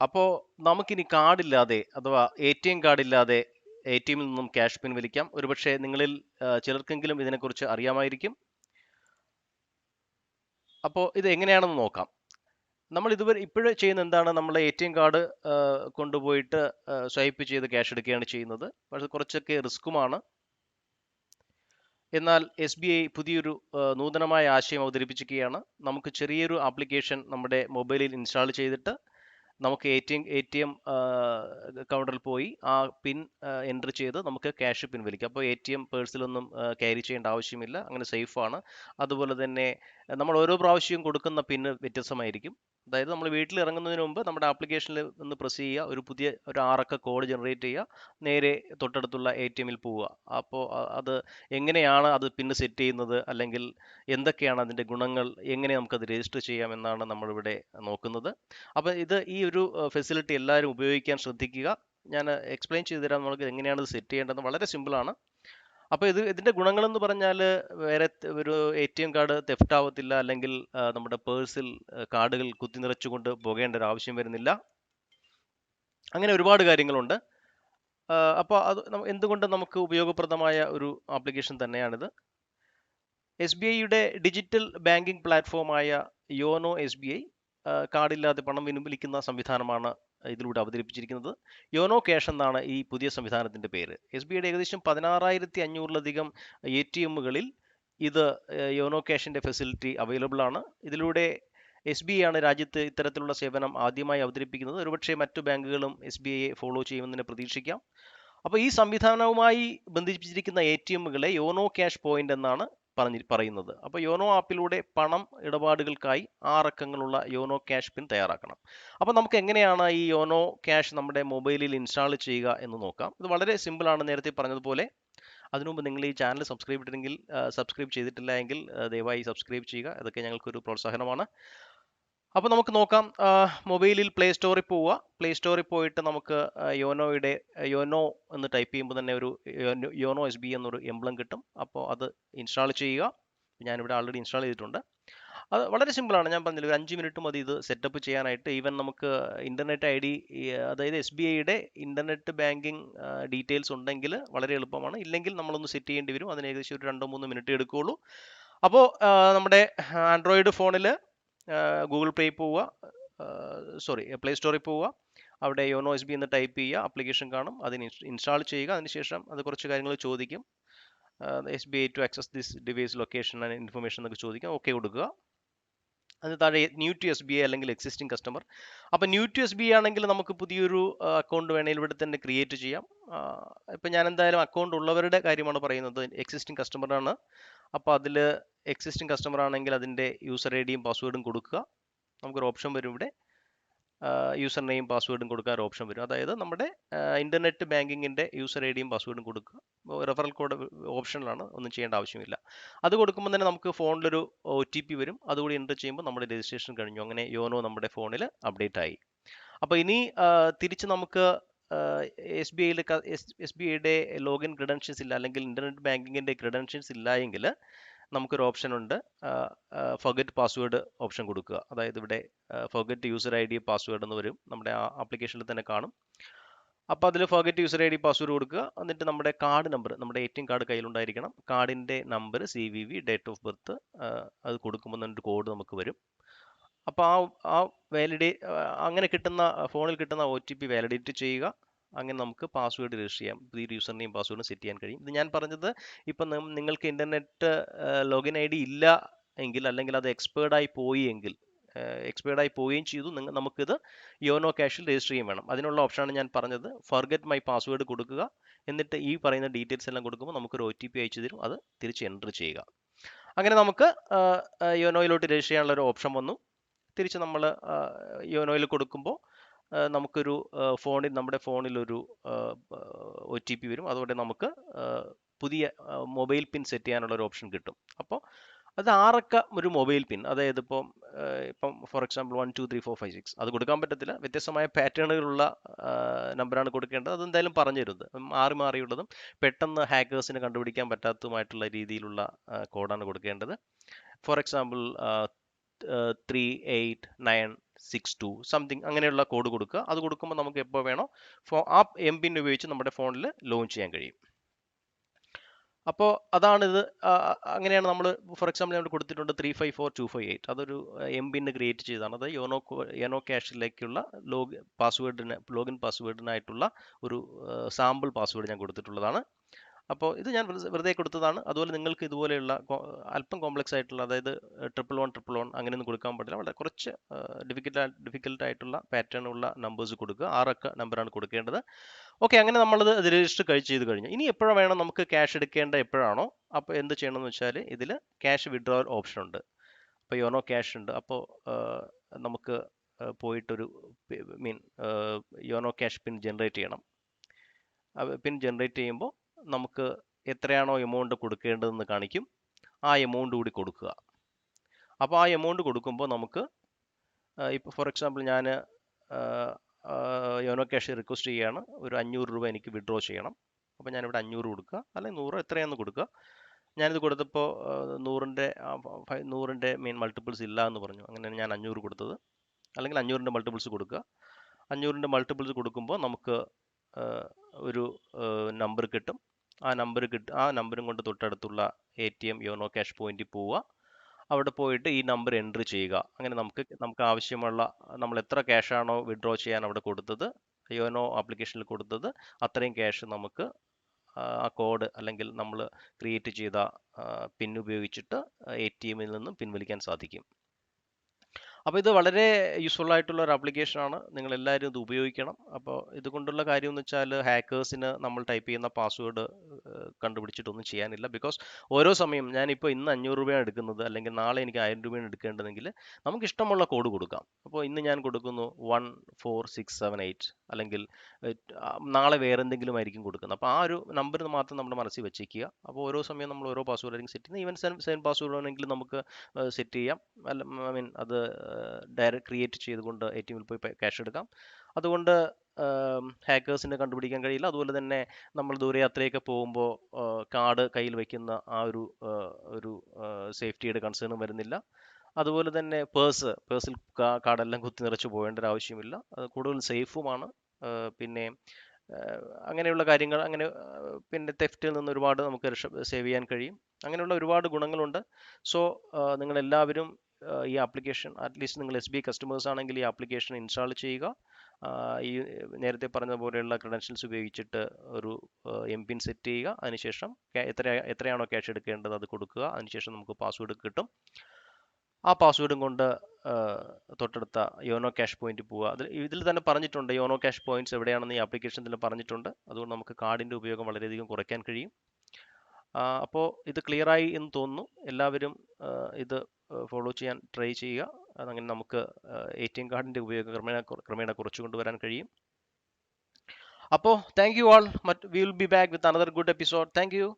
അപ്പോൾ നമുക്കിനി കാർഡില്ലാതെ അഥവാ ATM കാർഡില്ലാതെ ATM ൽ നിന്നും ക്യാഷ് പിൻവലിക്കാം. ഒരുപക്ഷെ നിങ്ങളിൽ ചിലർക്കെങ്കിലും ഇതിനെക്കുറിച്ച് അറിയാമായിരിക്കും. അപ്പോൾ ഇത് എങ്ങനെയാണെന്ന് നോക്കാം. നമ്മൾ ഇപ്പോഴും ചെയ്യുന്ന എന്താണ്, നമ്മൾ ATM കാർഡ് കൊണ്ടുപോയിട്ട് സ്വൈപ്പ് ചെയ്ത് ക്യാഷ് എടുക്കുകയാണ് ചെയ്യുന്നത്. പക്ഷേ കുറച്ചൊക്കെ റിസ്ക്കുമാണ്. എന്നാൽ SBI പുതിയൊരു നൂതനമായ ആശയം അവതരിപ്പിച്ചിരിക്കുകയാണ്. നമുക്ക് ചെറിയൊരു ആപ്ലിക്കേഷൻ നമ്മുടെ മൊബൈലിൽ ഇൻസ്റ്റാൾ ചെയ്തിട്ട് നമുക്ക് ATM കൗണ്ടറിൽ പോയി ആ പിൻ എൻ്റർ ചെയ്ത് നമുക്ക് ക്യാഷ് പിൻവലിക്കാം. അപ്പോൾ ATM പേഴ്സിലൊന്നും ക്യാരി ചെയ്യേണ്ട ആവശ്യമില്ല. അങ്ങനെ സേഫാണ്. അതുപോലെ തന്നെ നമ്മൾ ഓരോ പ്രാവശ്യവും കൊടുക്കുന്ന പിന്ന് വ്യത്യസ്തമായിരിക്കും. അതായത് നമ്മൾ വീട്ടിൽ ഇറങ്ങുന്നതിന് മുമ്പ് നമ്മുടെ ആപ്ലിക്കേഷനിൽ ഒന്ന് പ്രസ് ചെയ്യുക, ഒരു 6 അക്ക കോഡ് ജനറേറ്റ് ചെയ്യുക, നേരെ തൊട്ടടുത്തുള്ള ATM ൽ പോവുക. അപ്പോൾ അത് എങ്ങനെയാണ് അത് പിന്ന് സെറ്റ് ചെയ്യുന്നത്, അല്ലെങ്കിൽ എന്തൊക്കെയാണ് അതിൻ്റെ ഗുണങ്ങൾ, എങ്ങനെ നമുക്കത് രജിസ്റ്റർ ചെയ്യാം എന്നാണ് നമ്മളിവിടെ നോക്കുന്നത്. അപ്പോൾ ഈ ഒരു ഫെസിലിറ്റി എല്ലാവരും ഉപയോഗിക്കാൻ ശ്രദ്ധിക്കുക. ഞാൻ എക്സ്പ്ലെയിൻ ചെയ്തു തരാം നമുക്ക് എങ്ങനെയാണ് ഇത് സെറ്റ് ചെയ്യേണ്ടത്. വളരെ സിമ്പിളാണ്. അപ്പോൾ ഇതിൻ്റെ ഗുണങ്ങളെന്ന് പറഞ്ഞാൽ വേറെ ഒരു ATM കാർഡ് തെഫ്റ്റ് ആവത്തില്ല, അല്ലെങ്കിൽ നമ്മുടെ പേഴ്സിൽ കാർഡുകൾ കുത്തി നിറച്ചുകൊണ്ട് പോകേണ്ട ഒരു ആവശ്യം വരുന്നില്ല. അങ്ങനെ ഒരുപാട് കാര്യങ്ങളുണ്ട്. അപ്പോൾ എന്തുകൊണ്ട് നമുക്ക് ഉപയോഗപ്രദമായ ഒരു ആപ്ലിക്കേഷൻ തന്നെയാണിത്. SBIയുടെ ഡിജിറ്റൽ ബാങ്കിംഗ് പ്ലാറ്റ്ഫോമായ യോനോ SBI കാർഡില്ലാതെ പണം പിൻവലിക്കുന്ന സംവിധാനമാണ് ഇതിലൂടെ അവതരിപ്പിച്ചിരിക്കുന്നത്. യോനോ ക്യാഷ് എന്നാണ് ഈ പുതിയ സംവിധാനത്തിൻ്റെ പേര്. SBIയുടെ ഏകദേശം 16,500-ലധികം ATMകളിൽ ഇത് യോനോ ക്യാഷിൻ്റെ ഫെസിലിറ്റി അവൈലബിൾ ആണ്. ഇതിലൂടെ SBI ആണ് രാജ്യത്ത് ഇത്തരത്തിലുള്ള സേവനം ആദ്യമായി അവതരിപ്പിക്കുന്നത്. ഒരുപക്ഷെ മറ്റു ബാങ്കുകളും SBIയെ ഫോളോ ചെയ്യുമെന്ന് പ്രതീക്ഷിക്കാം. അപ്പോൾ ഈ സംവിധാനവുമായി ബന്ധിപ്പിച്ചിരിക്കുന്ന ATMകളെ യോനോ ക്യാഷ് പോയിന്റ് എന്നാണ് പറയുന്നത്. അപ്പോൾ യോനോ ആപ്പിലൂടെ പണം ഇടപാടുകൾക്കായി 6 അക്കങ്ങളുള്ള യോനോ ക്യാഷ് പിൻ തയ്യാറാക്കണം. അപ്പോൾ നമുക്ക് എങ്ങനെയാണ് ഈ യോനോ ക്യാഷ് നമ്മുടെ മൊബൈലിൽ ഇൻസ്റ്റാൾ ചെയ്യുക എന്ന് നോക്കാം. ഇത് വളരെ സിമ്പിളാണ്, നേരത്തെ പറഞ്ഞതുപോലെ. അതിനുമുമ്പ് നിങ്ങൾ ഈ ചാനൽ സബ്സ്ക്രൈബ് ചെയ്തിട്ടില്ല എങ്കിൽ ദയവായി സബ്സ്ക്രൈബ് ചെയ്യുക. അതൊക്കെ ഞങ്ങൾക്കൊരു പ്രോത്സാഹനമാണ്. അപ്പോൾ നമുക്ക് നോക്കാം. മൊബൈലിൽ പ്ലേ സ്റ്റോറിൽ പോവുക. പ്ലേ സ്റ്റോറിൽ പോയിട്ട് നമുക്ക് യോനോ എന്ന് ടൈപ്പ് ചെയ്യുമ്പോൾ തന്നെ ഒരു യോനോ SBI എന്നൊരു എംബ്ലം കിട്ടും. അപ്പോൾ അത് ഇൻസ്റ്റാൾ ചെയ്യുക. ഞാനിവിടെ ആൾറെഡി ഇൻസ്റ്റാൾ ചെയ്തിട്ടുണ്ട്. അത് വളരെ സിമ്പിളാണ്. ഞാൻ പറഞ്ഞില്ല, ഒരു 5 മിനിറ്റ് മതി ഇത് സെറ്റപ്പ് ചെയ്യാനായിട്ട്. ഈവൻ നമുക്ക് ഇൻ്റർനെറ്റ് ID, അതായത് SBIയുടെ ഇൻ്റർനെറ്റ് ബാങ്കിങ് ഡീറ്റെയിൽസ് ഉണ്ടെങ്കിൽ വളരെ എളുപ്പമാണ്. ഇല്ലെങ്കിൽ നമ്മളൊന്ന് സെറ്റ് ചെയ്യേണ്ടി വരും. അതിന് ഏകദേശം ഒരു 2-3 മിനിറ്റ് എടുക്കുകയുള്ളൂ. അപ്പോൾ നമ്മുടെ ആൻഡ്രോയിഡ് ഫോണിൽ ഗൂഗിൾ പ്ലേ പ്ലേ സ്റ്റോറിൽ പോവുക. അവിടെ യോനോ SBI എന്ന് ടൈപ്പ് ചെയ്യുക. ആപ്ലിക്കേഷൻ കാണും, അതിന് ഇൻസ്റ്റാൾ ചെയ്യുക. അതിനുശേഷം അത് കുറച്ച് കാര്യങ്ങൾ ചോദിക്കും. SBI to access this device location and information എന്നൊക്കെ ചോദിക്കാം. ഓക്കെ കൊടുക്കുക. അതിന് താഴെ ന്യൂ ടു SBI അല്ലെങ്കിൽ എക്സിസ്റ്റിംഗ് കസ്റ്റമർ. അപ്പോൾ ന്യൂ ടു SBI ആണെങ്കിൽ നമുക്ക് പുതിയൊരു അക്കൗണ്ട് വേണമെങ്കിൽ ഇവിടെ തന്നെ ക്രിയേറ്റ് ചെയ്യാം. ഇപ്പം ഞാൻ എന്തായാലും അക്കൗണ്ട് ഉള്ളവരുടെ കാര്യമാണ് പറയുന്നത്. എക്സിസ്റ്റിംഗ് കസ്റ്റമറാണ്. അപ്പോൾ അതിൽ എക്സിസ്റ്റിംഗ് കസ്റ്റമർ ആണെങ്കിൽ അതിൻ്റെ യൂസർ IDയും പാസ്വേഡും കൊടുക്കുക. നമുക്കൊരു ഓപ്ഷൻ വരും ഇവിടെ, യൂസർ നെയിം പാസ്വേഡും കൊടുക്കാൻ ഒരു ഓപ്ഷൻ വരും. അതായത് നമ്മുടെ ഇൻ്റർനെറ്റ് ബാങ്കിങ്ങിൻ്റെ യൂസർ IDയും പാസ്വേഡും കൊടുക്കുക. റെഫറൽ കോഡ് ഓപ്ഷനിലാണ്, ഒന്നും ചെയ്യേണ്ട ആവശ്യമില്ല. അത് കൊടുക്കുമ്പോൾ തന്നെ നമുക്ക് ഫോണിലൊരു OTP വരും. അതുകൂടി എൻ്റർ ചെയ്യുമ്പോൾ നമ്മുടെ രജിസ്ട്രേഷൻ കഴിഞ്ഞു. അങ്ങനെ യോനോ നമ്മുടെ ഫോണിൽ അപ്ഡേറ്റ് ആയി. അപ്പോൾ ഇനി തിരിച്ച് നമുക്ക് SBIയുടെ ലോഗിൻ ക്രെഡൻഷ്യൽസ് ഇല്ല, അല്ലെങ്കിൽ ഇൻ്റർനെറ്റ് ബാങ്കിങ്ങിൻ്റെ ക്രെഡൻഷ്യൽസ് ഇല്ല എങ്കിൽ നമുക്കൊരു ഓപ്ഷൻ ഉണ്ട്, ഫർഗെറ്റ് പാസ്വേഡ് ഓപ്ഷൻ കൊടുക്കുക. അതായത് ഇവിടെ ഫർഗെറ്റ് യൂസർ ID പാസ്വേഡ് എന്ന് വരും, നമ്മുടെ ആ ആപ്ലിക്കേഷനിൽ തന്നെ കാണും. അപ്പോൾ അതിൽ ഫർഗെറ്റ് യൂസർ ID പാസ്വേഡ് കൊടുക്കുക. എന്നിട്ട് നമ്മുടെ കാർഡ് നമ്പർ, നമ്മുടെ ATM കാർഡ് കയ്യിലുണ്ടായിരിക്കണം. കാർഡിൻ്റെ number, CVV, date of birth, അത് കൊടുക്കുമ്പോൾ തന്നെ കോഡ് നമുക്ക് വരും. അപ്പോൾ അങ്ങനെ ഫോണിൽ കിട്ടുന്ന OTP വാലിഡേറ്റ് ചെയ്യുക. അങ്ങനെ നമുക്ക് പാസ്വേഡ് രജിസ്റ്റർ ചെയ്യാം. പുതിയൊരു യൂസർ നെയിം പാസ്വേഡും സെറ്റ് ചെയ്യാൻ കഴിയും. ഇത് ഞാൻ പറഞ്ഞത് ഇപ്പം നിങ്ങൾക്ക് ഇൻ്റർനെറ്റ് ലോഗിൻ ID ഇല്ല എങ്കിൽ, അല്ലെങ്കിൽ അത് എക്സ്പയർഡ് ആയി പോവുകയും ചെയ്തു, നമുക്കിത് യോനോ ക്യാഷിൽ രജിസ്റ്റർ ചെയ്യാൻ വേണം. അതിനുള്ള ഓപ്ഷനാണ് ഞാൻ പറഞ്ഞത്. ഫർഗെറ്റ് മൈ പാസ്വേഡ് കൊടുക്കുക. എന്നിട്ട് ഈ പറയുന്ന ഡീറ്റെയിൽസ് എല്ലാം കൊടുക്കുമ്പോൾ നമുക്കൊരു OTP അയച്ചു തരും. അത് തിരിച്ച് എൻ്റർ ചെയ്യുക. അങ്ങനെ നമുക്ക് യോനോയിലോട്ട് രജിസ്റ്റർ ചെയ്യാനുള്ള ഒരു ഓപ്ഷൻ വന്നു. തിരിച്ച് നമ്മൾ യോനോയിൽ കൊടുക്കുമ്പോൾ നമുക്കൊരു നമ്മുടെ ഫോണിലൊരു OTP വരും. അതോടെ നമുക്ക് പുതിയ മൊബൈൽ പിൻ സെറ്റ് ചെയ്യാനുള്ള ഒരു ഓപ്ഷൻ കിട്ടും. അപ്പോൾ അത് 6 അക്ക ഒരു മൊബൈൽ പിൻ, അതായത് ഇപ്പം ഫോർ എക്സാമ്പിൾ 1 2 3 4 5 6 അത് കൊടുക്കാൻ പറ്റത്തില്ല. വ്യത്യസ്തമായ പാറ്റേണുകളുള്ള നമ്പറാണ് കൊടുക്കേണ്ടത്. അതെന്തായാലും പറഞ്ഞു തരുന്നത്. മാറിയുള്ളതും പെട്ടെന്ന് ഹാക്കേഴ്സിന് കണ്ടുപിടിക്കാൻ പറ്റാത്തതുമായിട്ടുള്ള രീതിയിലുള്ള കോഡാണ് കൊടുക്കേണ്ടത്. ഫോർ എക്സാമ്പിൾ 3 8 9 5862 സംതിങ് അങ്ങനെയുള്ള കോഡ് കൊടുക്കുക. അത് കൊടുക്കുമ്പോൾ നമുക്ക് എപ്പോൾ വേണോ ആ MPIN ഉപയോഗിച്ച് നമ്മുടെ ഫോണിൽ ലോഞ്ച് ചെയ്യാൻ കഴിയും. അപ്പോൾ അതാണിത്. അങ്ങനെയാണ് നമ്മൾ, ഫോർ എക്സാമ്പിൾ നമ്മൾ കൊടുത്തിട്ടുണ്ട് 354258. അതൊരു MPIN ക്രിയേറ്റ് ചെയ്തതാണ്. അത് യോനോ ക്യാഷിലേക്കുള്ള ലോഗിൻ പാസ്വേഡിനായിട്ടുള്ള ഒരു സാമ്പിൾ പാസ്വേഡ് ഞാൻ കൊടുത്തിട്ടുള്ളതാണ്. അപ്പോൾ ഇത് ഞാൻ വെറുതെ കൊടുത്തതാണ്. അതുപോലെ നിങ്ങൾക്ക് ഇതുപോലെയുള്ള അല്പം കോംപ്ലക്സ് ആയിട്ടുള്ള, അതായത് 11111 അങ്ങനെയൊന്നും കൊടുക്കാൻ പാടില്ല. വളരെ കുറച്ച് ഡിഫിക്കൽട്ട് ആയിട്ടുള്ള പാറ്റേൺ ഉള്ള നമ്പേഴ്സ് കൊടുക്കുക. 6 അക്ക നമ്പറാണ് കൊടുക്കേണ്ടത്. ഓക്കെ, അങ്ങനെ നമ്മളത് രജിസ്റ്റർ ചെയ്ത് കഴിഞ്ഞു. ഇനി എപ്പോഴാണ് വേണം നമുക്ക് ക്യാഷ് എടുക്കേണ്ട എപ്പോഴാണോ, അപ്പോൾ എന്ത് ചെയ്യണമെന്ന് വെച്ചാൽ ഇതിൽ ക്യാഷ് വിഡ്രോവൽ ഓപ്ഷൻ ഉണ്ട്. അപ്പോൾ യോനോ ക്യാഷ് ഉണ്ട്. അപ്പോൾ നമുക്ക് പോയിട്ടൊരു യോനോ ക്യാഷ് പിൻ ജനറേറ്റ് ചെയ്യണം. പിൻ ജനറേറ്റ് ചെയ്യുമ്പോൾ നമുക്ക് എത്രയാണോ എമൗണ്ട് കൊടുക്കേണ്ടതെന്ന് കാണിക്കും. ആ എമൗണ്ട് കൂടി കൊടുക്കുക. അപ്പോൾ ആ എമൗണ്ട് കൊടുക്കുമ്പോൾ നമുക്ക് ഇപ്പോൾ ഫോർ എക്സാമ്പിൾ ഞാൻ യോനോ ക്യാഷ് റിക്വസ്റ്റ് ചെയ്യുകയാണ്, ഒരു 500 രൂപ എനിക്ക് വിഡ്രോ ചെയ്യണം. അപ്പോൾ ഞാനിവിടെ 500 കൊടുക്കുക, അല്ലെങ്കിൽ 100 എത്രയാണെന്ന് കൊടുക്കുക. ഞാനിത് കൊടുത്തപ്പോൾ 100ൻ്റെ മൾട്ടിപ്പിൾസ് ഇല്ല എന്ന് പറഞ്ഞു. അങ്ങനെയാണ് ഞാൻ 500 കൊടുത്തത്. അല്ലെങ്കിൽ 500ൻ്റെ മൾട്ടിപ്പിൾസ് കൊടുക്കുക. 500ൻ്റെ മൾട്ടിപ്പിൾസ് കൊടുക്കുമ്പോൾ നമുക്ക് ഒരു നമ്പർ കിട്ടും. ആ നമ്പറും കൊണ്ട് തൊട്ടടുത്തുള്ള ATM യോനോ ക്യാഷ് പോയിന്റിൽ പോവുക. അവിടെ പോയിട്ട് ഈ നമ്പർ എൻട്രി ചെയ്യുക. അങ്ങനെ നമുക്ക് ആവശ്യമുള്ള, നമ്മൾ എത്ര ക്യാഷാണോ വിഡ്രോ ചെയ്യാൻ അവിടെ കൊടുത്തത്, യോനോ ആപ്ലിക്കേഷനിൽ കൊടുത്തത്, അത്രയും ക്യാഷ് നമുക്ക് ആ കോഡ് അല്ലെങ്കിൽ നമ്മൾ ക്രിയേറ്റ് ചെയ്ത പിൻ ഉപയോഗിച്ചിട്ട് ATMൽ നിന്നും പിൻവലിക്കാൻ സാധിക്കും. അപ്പോൾ ഇത് വളരെ യൂസ്ഫുൾ ആയിട്ടുള്ള ഒരു ആപ്ലിക്കേഷനാണ്. നിങ്ങൾ എല്ലാവരും ഇത് ഉപയോഗിക്കണം. അപ്പോൾ ഇതുകൊണ്ടുള്ള കാര്യം എന്ന് വെച്ചാൽ ഹാക്കേഴ്സിന് നമ്മൾ ടൈപ്പ് ചെയ്യുന്ന പാസ്വേഡ് കണ്ടുപിടിച്ചിട്ടൊന്നും ചെയ്യാനില്ല. ബിക്കോസ് ഓരോ സമയം ഞാനിപ്പോൾ ഇന്ന് 500 രൂപയാണ് എടുക്കുന്നത്, അല്ലെങ്കിൽ നാളെ എനിക്ക് 1000 രൂപയാണ് എടുക്കേണ്ടതെങ്കിൽ നമുക്ക് ഇഷ്ടമുള്ള കോഡ് കൊടുക്കാം. അപ്പോൾ ഇന്ന് ഞാൻ കൊടുക്കുന്നു 14678, അല്ലെങ്കിൽ നാളെ വേറെ എന്തെങ്കിലും ആയിരിക്കും കൊടുക്കുന്നത്. അപ്പോൾ ആ ഒരു നമ്പർ മാത്രം നമ്മുടെ മനസ്സിൽ വെച്ചേക്കുക. അപ്പോൾ ഓരോ സമയം നമ്മൾ ഓരോ പാസ്വേഡ് ആയിരിക്കും സെറ്റ് ചെയ്യുന്നത്. ഈവൻ സെയിം പാസ്വേഡ് ആണെങ്കിൽ നമുക്ക് സെറ്റ് ചെയ്യാം. അത് ഡയറക്റ്റ് ക്രിയേറ്റ് ചെയ്തുകൊണ്ട് ATMൽ പോയി ക്യാഷ് എടുക്കാം. അതുകൊണ്ട് ഹാക്കേഴ്സിനെ കണ്ടുപിടിക്കാൻ കഴിയില്ല. അതുപോലെ തന്നെ നമ്മൾ ദൂരയാത്രയൊക്കെ പോകുമ്പോൾ കാർഡ് കയ്യിൽ വയ്ക്കുന്ന ആ ഒരു സേഫ്റ്റിയുടെ കൺസേണും വരുന്നില്ല. അതുപോലെ തന്നെ പേഴ്സിൽ കാർഡെല്ലാം കുത്തി നിറച്ച് പോകേണ്ട ഒരു ആവശ്യമില്ല. അത് കൂടുതൽ സേഫുമാണ്. പിന്നെ അങ്ങനെയുള്ള കാര്യങ്ങൾ, പിന്നെ തെഫ്റ്റിൽ നിന്ന് ഒരുപാട് നമുക്ക് സേവ് ചെയ്യാൻ കഴിയും. അങ്ങനെയുള്ള ഒരുപാട് ഗുണങ്ങളുണ്ട്. സോ നിങ്ങളെല്ലാവരും ഈ ആപ്ലിക്കേഷൻ, അറ്റ്ലീസ്റ്റ് നിങ്ങൾ SBI കസ്റ്റമേഴ്സ് ആണെങ്കിൽ ഈ ആപ്ലിക്കേഷൻ ഇൻസ്റ്റാൾ ചെയ്യുക. ഈ നേരത്തെ പറഞ്ഞ പോലെയുള്ള ക്രെഡൻഷ്യൽസ് ഉപയോഗിച്ചിട്ട് ഒരു MPIN സെറ്റ് ചെയ്യുക. അതിനുശേഷം എത്രയാണോ ക്യാഷ് എടുക്കേണ്ടത് അത് കൊടുക്കുക. അതിനുശേഷം നമുക്ക് പാസ്വേഡ് കിട്ടും. ആ പാസ്വേഡും കൊണ്ട് തൊട്ടടുത്ത യോനോ ക്യാഷ് പോയിന്റിൽ പോവുക. ഇതിൽ തന്നെ പറഞ്ഞിട്ടുണ്ട് യോനോ ക്യാഷ് പോയിന്റ്സ് എവിടെയാണെന്ന് ഈ ആപ്ലിക്കേഷനിൽ പറഞ്ഞിട്ടുണ്ട്. അതുകൊണ്ട് നമുക്ക് കാർഡിൻ്റെ ഉപയോഗം വളരെയധികം കുറയ്ക്കാൻ കഴിയും. അപ്പോൾ ഇത് ക്ലിയറായി എന്ന് തോന്നുന്നു. എല്ലാവരും ഇത് ഫോളോ ചെയ്യാൻ ട്രൈ ചെയ്യുക. അതങ്ങനെ നമുക്ക് ATM കാർഡിൻ്റെ ഉപയോഗം ക്രമേണ കുറച്ചു കൊണ്ടുവരാൻ കഴിയും. അപ്പോൾ thank you all. We will be back with another good episode. Thank you.